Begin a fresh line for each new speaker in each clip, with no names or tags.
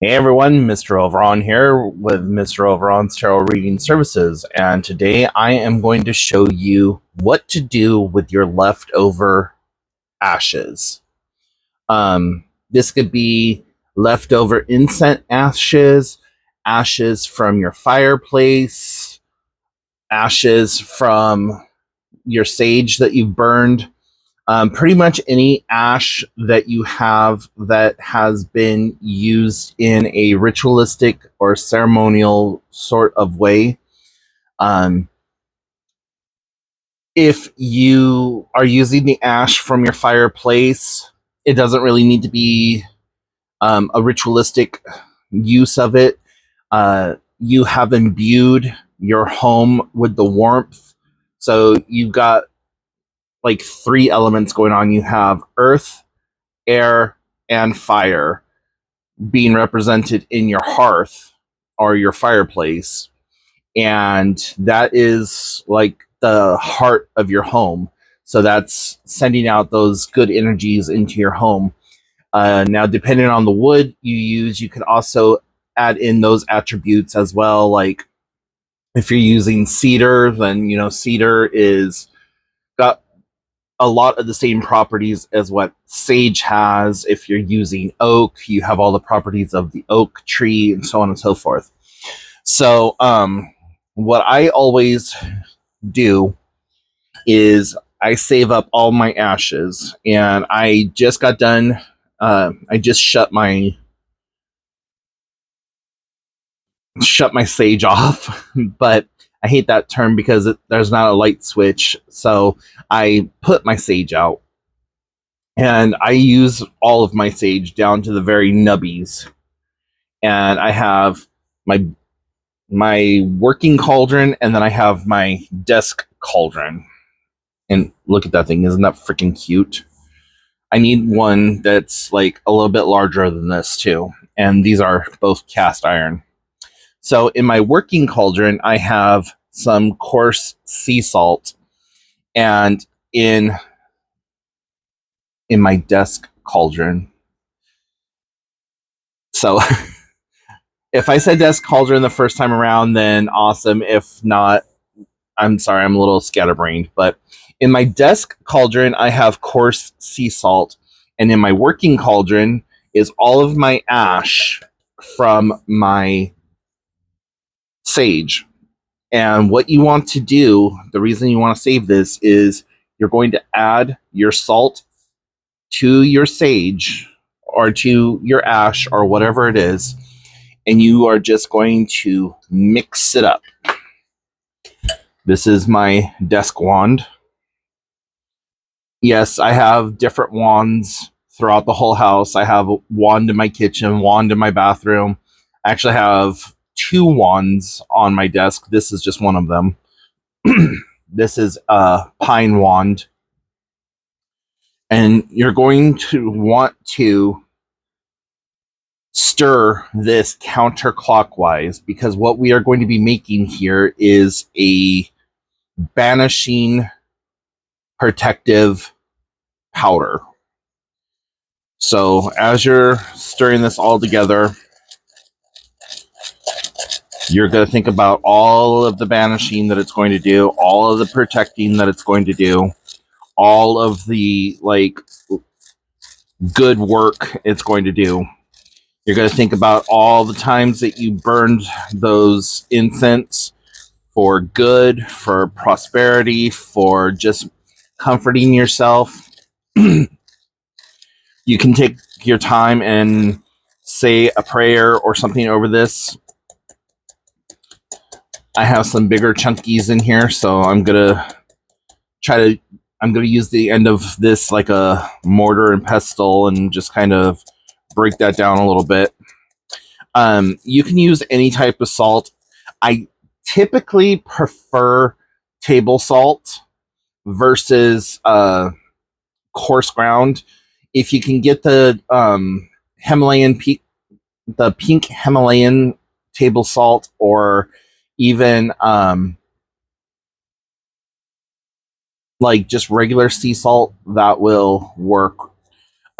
Hey everyone, Mr. Overon here with Mr. Overon's Tarot Reading Services, and today I am going to show you what to do with your leftover ashes. This could be leftover incense ashes, ashes from your fireplace, ashes from your sage that you've burned, pretty much any ash that you have that has been used in a ritualistic or ceremonial sort of way. Um, if you are using the ash from your fireplace, it doesn't really need to be a ritualistic use of it. You have imbued your home with the warmth. So you've got like three elements going on. You have earth, air, and fire being represented in your hearth or your fireplace. And that is like the heart of your home. So that's sending out those good energies into your home. Now, depending on the wood you use, you could also add in those attributes as well. Like if you're using cedar, then cedar is got a lot of the same properties as what sage has. If you're using oak, you have all the properties of the oak tree and so on and so forth. So, what I always do is I save up all my ashes, and I just got done. I just shut my sage off, but I hate that term because there's not a light switch. So I put my sage out, and I use all of my sage down to the very nubbies. And I have my working cauldron, and then I have my desk cauldron. And look at that thing! Isn't that freaking cute? I need one that's like a little bit larger than this too. And these are both cast iron. So in my working cauldron, I have some coarse sea salt, and in my desk cauldron. So if I said desk cauldron the first time around, then awesome. If not, I'm sorry, I'm a little scatterbrained. But in my desk cauldron, I have coarse sea salt, and in my working cauldron is all of my ash from my sage. And what you want to do, the reason you want to save this is you're going to add your salt to your sage or to your ash or whatever it is, and you are just going to mix it up. This is my desk wand. Yes, I have different wands throughout the whole house. I have a wand in my kitchen, wand in my bathroom. I actually have two wands on my desk. This is just one of them. This is a pine wand. And you're going to want to stir this counterclockwise, because what we are going to be making here is a banishing protective powder. So as you're stirring this all together, you're going to think about all of the banishing that it's going to do, all of the protecting that it's going to do, all of the good work it's going to do. You're going to think about all the times that you burned those incense for good, for prosperity, for just comforting yourself. You can take your time and say a prayer or something over this. I have some bigger chunkies in here, so I'm going to use the end of this like a mortar and pestle and just kind of break that down a little bit. You can use any type of salt. I typically prefer table salt versus coarse ground. If you can get the the pink Himalayan table salt, or even like just regular sea salt, that will work.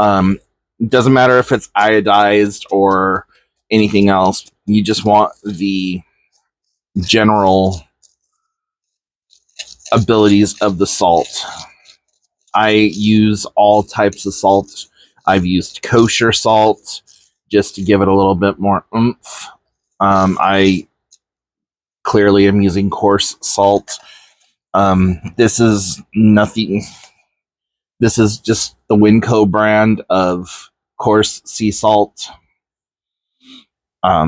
It doesn't matter if it's iodized or anything else. You just want the general abilities of the salt. I use all types of salt. I've used kosher salt just to give it a little bit more oomph. I clearly am using coarse salt. This is nothing. This is just the Winco brand of coarse sea salt. I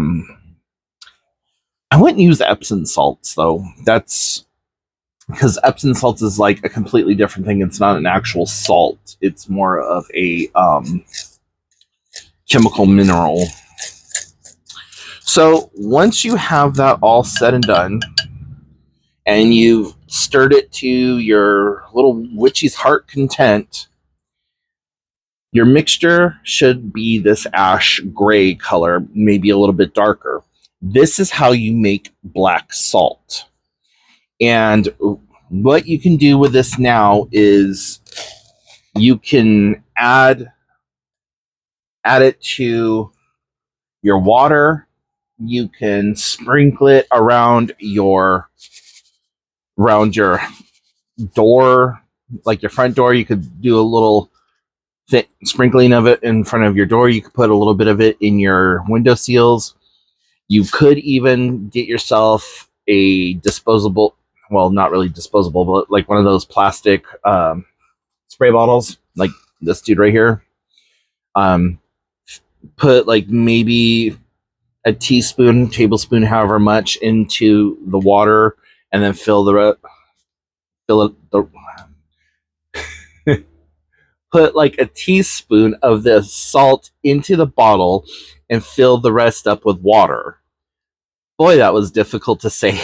wouldn't use Epsom salts though. That's because Epsom salts is like a completely different thing. It's not an actual salt. It's more of a chemical mineral. So once you have that all said and done, and you've stirred it to your little witchy's heart content, your mixture should be this ash gray color, maybe a little bit darker. This is how you make black salt. And what you can do with this now is you can add it to your water. You can sprinkle it around your door, like your front door. You could do a little sprinkling of it in front of your door. You could put a little bit of it in your window seals. You could even get yourself a disposable, well, not really disposable, but like one of those plastic spray bottles, like this dude right here. Put like maybe a teaspoon, tablespoon, however much, into the water, and then fill put like a teaspoon of the salt into the bottle and fill the rest up with water. Boy, that was difficult to say.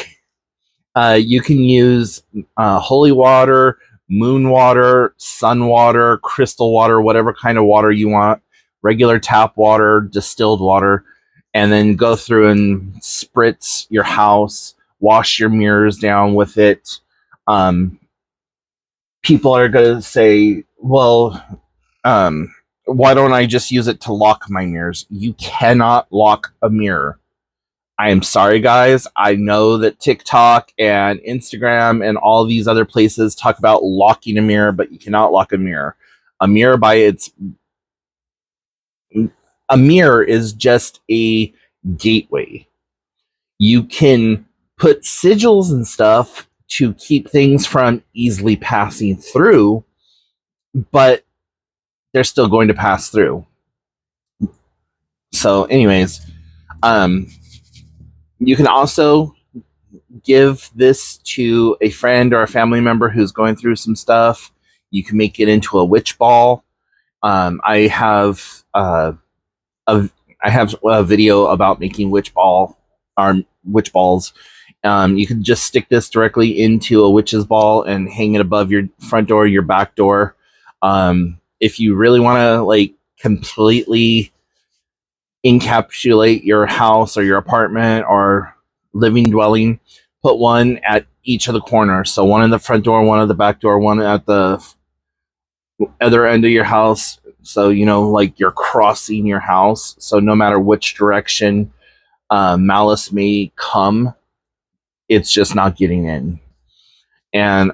You can use holy water, moon water, sun water, crystal water, whatever kind of water you want, regular tap water, distilled water, and then go through and spritz your house, wash your mirrors down with it. People are going to say, well, why don't I just use it to lock my mirrors? You cannot lock a mirror. I am sorry, guys. I know that TikTok and Instagram and all these other places talk about locking a mirror, but you cannot lock a mirror. A mirror a mirror is just a gateway. You can put sigils and stuff to keep things from easily passing through, but they're still going to pass through. So, anyways, you can also give this to a friend or a family member who's going through some stuff. You can make it into a witch ball. I have a video about making witch balls. You can just stick this directly into a witch's ball and hang it above your front door, your back door. If you really want to like completely encapsulate your house or your apartment or living dwelling, put one at each of the corners. So one in the front door, one at the back door, one at the other end of your house. So, like you're crossing your house. So no matter which direction malice may come, it's just not getting in. And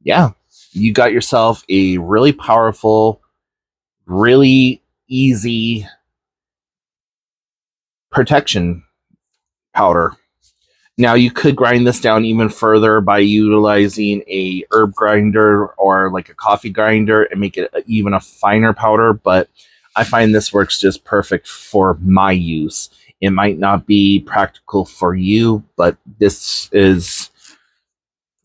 yeah, you got yourself a really powerful, really easy protection powder. Now you could grind this down even further by utilizing a herb grinder or like a coffee grinder and make it even a finer powder, but I find this works just perfect for my use. It might not be practical for you, but this is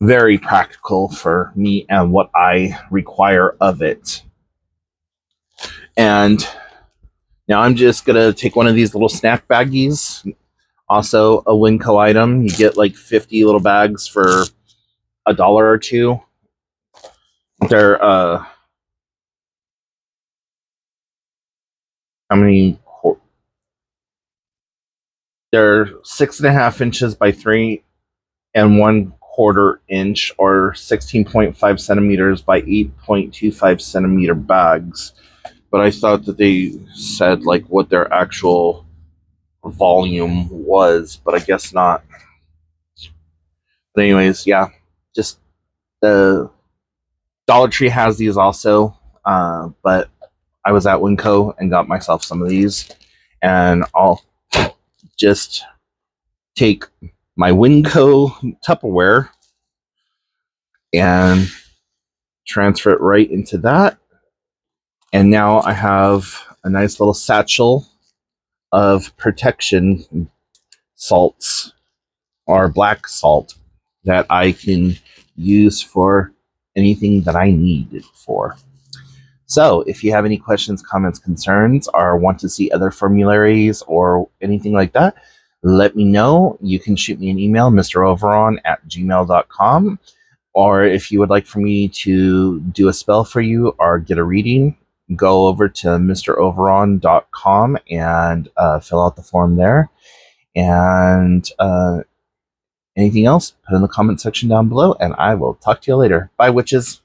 very practical for me and what I require of it. And now I'm just going to take one of these little snack baggies. Also a Winco item. You get like 50 little bags for $1 or $2. They're how many? They're 6.5 inches by 3 1/4 inch, or 16.5 centimeters by 8.25 centimeter bags. But I thought that they said like what their actual volume was, but I guess not. But anyways, yeah, just the Dollar Tree has these also, but I was at Winco and got myself some of these, and I'll just take my Winco Tupperware and transfer it right into that. And now I have a nice little satchel of protection salts or black salt that I can use for anything that I need it for. So if you have any questions, comments, concerns, or want to see other formularies or anything like that, let me know. You can shoot me an email, mroveron@gmail.com. Or if you would like for me to do a spell for you or get a reading, go over to mroveron.com and fill out the form there. And anything else, put in the comment section down below, and I will talk to you later. Bye, witches.